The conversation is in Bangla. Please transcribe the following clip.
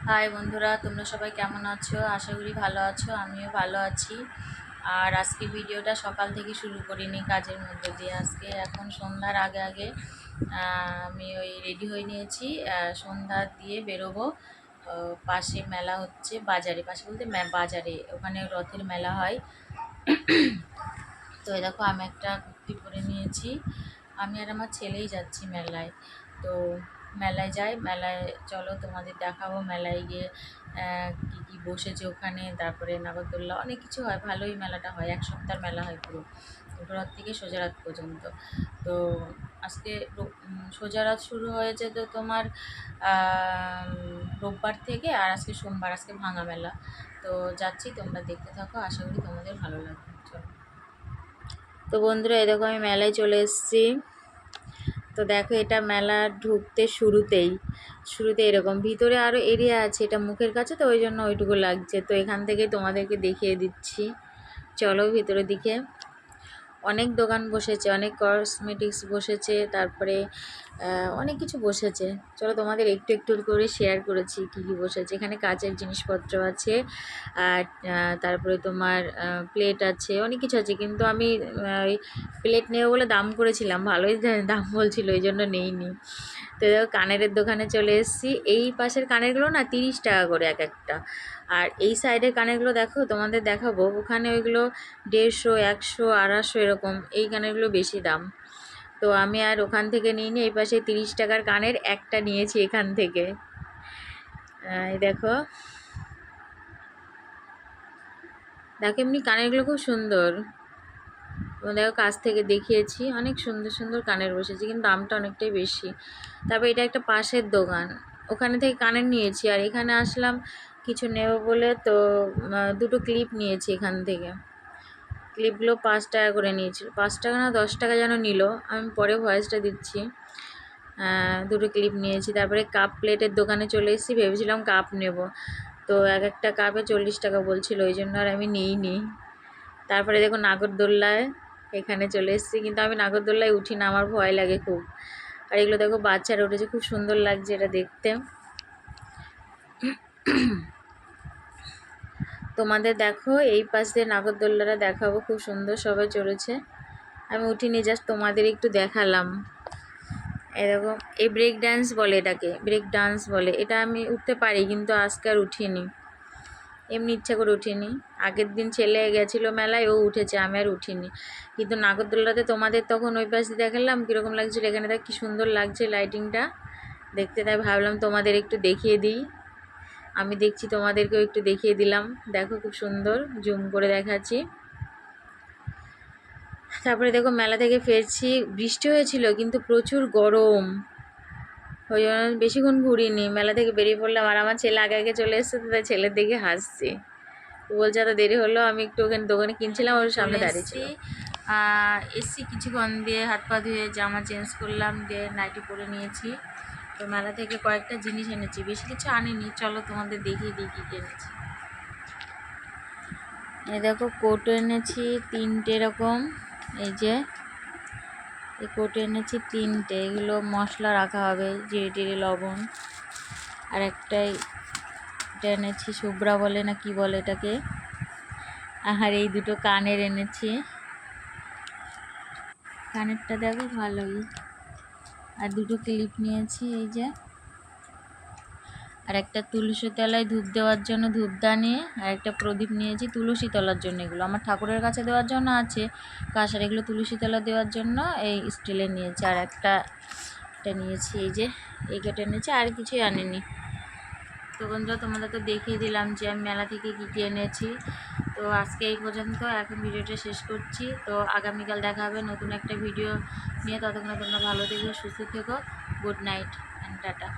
হাই বন্ধুরা, তোমরা সবাই কেমন আছো? আশা করি ভালো আছো। আমিও ভালো আছি। আর আজকে ভিডিওটা সকাল থেকে শুরু করিনি, কাজের মধ্যে দিয়ে। আজকে এখন সন্ধ্যার আগে আগে আমি ওই রেডি হয়ে নিয়েছি, সন্ধ্যা দিয়ে বেরোবো। পাশে মেলা হচ্ছে, বাজারে, পাশে বলতে বাজারে, ওখানে রথের মেলা হয়। তো এই দেখো, আমি একটা কুর্তি পরে নিয়েছি। আমি আর আমার ছেলেই যাচ্ছি মেলায়। তো মেলায় যাই, মেলায় চলো তোমাদের দেখাবো। মেলায় গিয়ে কী কী বসেছে ওখানে, তারপরে নাগরদোল্লা, অনেক কিছু হয়। ভালোই মেলাটা হয়, এক সপ্তাহ মেলা হয় পুরো, রাত থেকে সোজা রাত পর্যন্ত। তো আজকে সোজা রাত শুরু হয়েছে তো তোমার রোববার থেকে, আর আজকে সোমবার, আজকে ভাঙা মেলা। তো যাচ্ছি, তোমরা দেখতে থাকো, আশা করি তোমাদের ভালো লাগবে। চলো। তো বন্ধুরা, এই দেখো আমি মেলায় চলে এসেছি। তো দেখো, এটা মেলা ঢুকতে শুরুতে এরকম, ভিতরে আরও এরিয়া আছে, এটা মুখের কাছে, তো ওই জন্য ওইটুকু লাগছে। তো এখান থেকে তোমাদেরকে দেখিয়ে দিচ্ছি, চলো ভিতরের দিকে। অনেক দোকান বসেছে, অনেক কসমেটিক্স বসেছে, তারপরে অনেক কিছু বসেছে। চলো তোমাদের একটু একটু করে শেয়ার করেছি কী কী বসেছে। এখানে কাচের জিনিসপত্র আছে, আর তারপরে তোমার প্লেট আছে, অনেক কিছু আছে। কিন্তু আমি ওই প্লেট নেবো বলে দাম করেছিলাম, ভালোই দাম বলছিল, ওই জন্য নেইনি। তো দেখো, কানের দোকানে চলে এসেছি। এই পাশের কানেরগুলো না 30 টাকা করে এক একটা। আর এই সাইডের কানেরগুলো দেখো, তোমাদের দেখাবো, ওখানে ওইগুলো 150, 100, 250 এরকম। এই কানেরগুলো বেশি দাম। তো আমি আর ওখান থেকে নিইনি, এই পাশে 30 টাকার কানের একটা নিয়েছি এখান থেকে। এই দেখো দেখো, এমনি কানেরগুলো খুব সুন্দর। দেখো, কাছ থেকে দেখিয়েছি, অনেক সুন্দর সুন্দর কানের বসেছে, কিন্তু দামটা অনেকটাই বেশি। তারপর এটা একটা পাশের দোকান, ওখানে থেকে কানের নিয়েছি। আর এখানে আসলাম কিছু নেব বলে, তো দুটো ক্লিপ নিয়েছি এখান থেকে। ক্লিপগুলো 5 টাকা করে নিয়েছিল, 5 টাকা না 10 টাকা যেন নিল, আমি পরে ভয়েসটা দিচ্ছি। দুটো ক্লিপ নিয়েছি। তারপরে কাপ প্লেটের দোকানে চলে এসেছি, ভেবেছিলাম কাপ নেব, তো এক একটা কাপে 40 টাকা বলছিল, ওই জন্য আর আমি নিইনি। তারপরে দেখো, নাগরদোল্লায় এখানে চলে এসেছি, কিন্তু আমি নাগরদোল্লায় উঠি না, আমার ভয় লাগে খুব। আর এগুলো দেখো, বাচ্চারা উঠেছে, খুব সুন্দর লাগছে এটা দেখতে। তোমাদের দেখো, এই পাশ দিয়ে নাগরদোল্লাটা দেখাবো, খুব সুন্দর, সবাই চড়েছে, আমি উঠিনি, জাস্ট তোমাদের একটু দেখালাম। এরকম, এই ব্রেক ডান্স বলে, এটাকে ব্রেক ডান্স বলে। এটা আমি উঠতে পারি, কিন্তু আজকে আর উঠিনি, এমনি ইচ্ছা করে উঠিনি। আগের দিন ছেলে গেছিলো মেলায়, ও উঠেছে, আমি আর উঠিনি। কিন্তু নাগরদোল্লাতে তোমাদের তখন ওই পাশে দেখালাম কীরকম লাগছিলো, এখানে দেখ কী সুন্দর লাগছে লাইটিংটা দেখতে, তাই ভাবলাম তোমাদের একটু দেখিয়ে দিই। আমি দেখছি, তোমাদেরকেও একটু দেখিয়ে দিলাম। দেখো, খুব সুন্দর, জুম করে দেখাচ্ছি। তারপরে দেখো, মেলা থেকে ফিরছি, বৃষ্টি হয়েছিল কিন্তু প্রচুর গরম, ওই জন্য বেশিক্ষণ ঘুরিনি, মেলা থেকে বেরিয়ে পড়লাম। আর আমার ছেলে আগে আগে চলে এসছে, তো তাই ছেলের দিকে হাসছি, বলছে এত দেরি হলো। আমি একটু ওখানে দোকানে কিনছিলাম, ওর সামনে দাঁড়িয়ে ছিল। এসছি কিছুক্ষণ, দিয়ে হাত পা ধুয়ে জামা চেঞ্জ করলাম, দিয়ে নাইটি পরে নিয়েছি। তো মেলা থেকে কয়েকটা জিনিস এনেছি, বেশি কিছু আনিনি, চলো তোমাদের দেখিয়ে দিই কী কী এনেছি। এই দেখো, কোট এনেছি 3টে এরকম, এই যে এই কোট এনেছি 3টে, এগুলো মশলা রাখা হবে, জিরে টিরে লবণ। আর একটাই এটা এনেছি, শুভ্রা বলে না কি বলে এটাকে। আর এই দুটো কানের এনেছি, কানেরটা দেখো ভালোই। আর দুটো ক্লিপ নিয়েছি, এই যে। আর একটা তুলসী তলায় ধূপ দেওয়ার জন্য ধূপদানি, আর একটা প্রদীপ নিয়েছি তুলসী তলার জন্য। এগুলো আমার ঠাকুরের কাছে দেওয়ার জন্য আছে কাঁসার, এগুলো তুলসী তলা দেওয়ার জন্য এই স্টিলের নিয়েছি। আর একটা এটা নিয়েছি, এই যে এই কেটে এনেছি, আর কিছুই আনিনি। তো বন্ধুরা, তোমাদের তো দেখিয়ে দিলাম যে আমি মেলা থেকে কী কী এনেছি। তো আজকে এই পর্যন্ত, এখন ভিডিওটা শেষ করছি। তো আগামীকাল দেখা হবে নতুন একটা ভিডিও নিয়ে, ততক্ষণে তোমরা ভালো থেকো, সুস্থ থেকো। Good night and tata.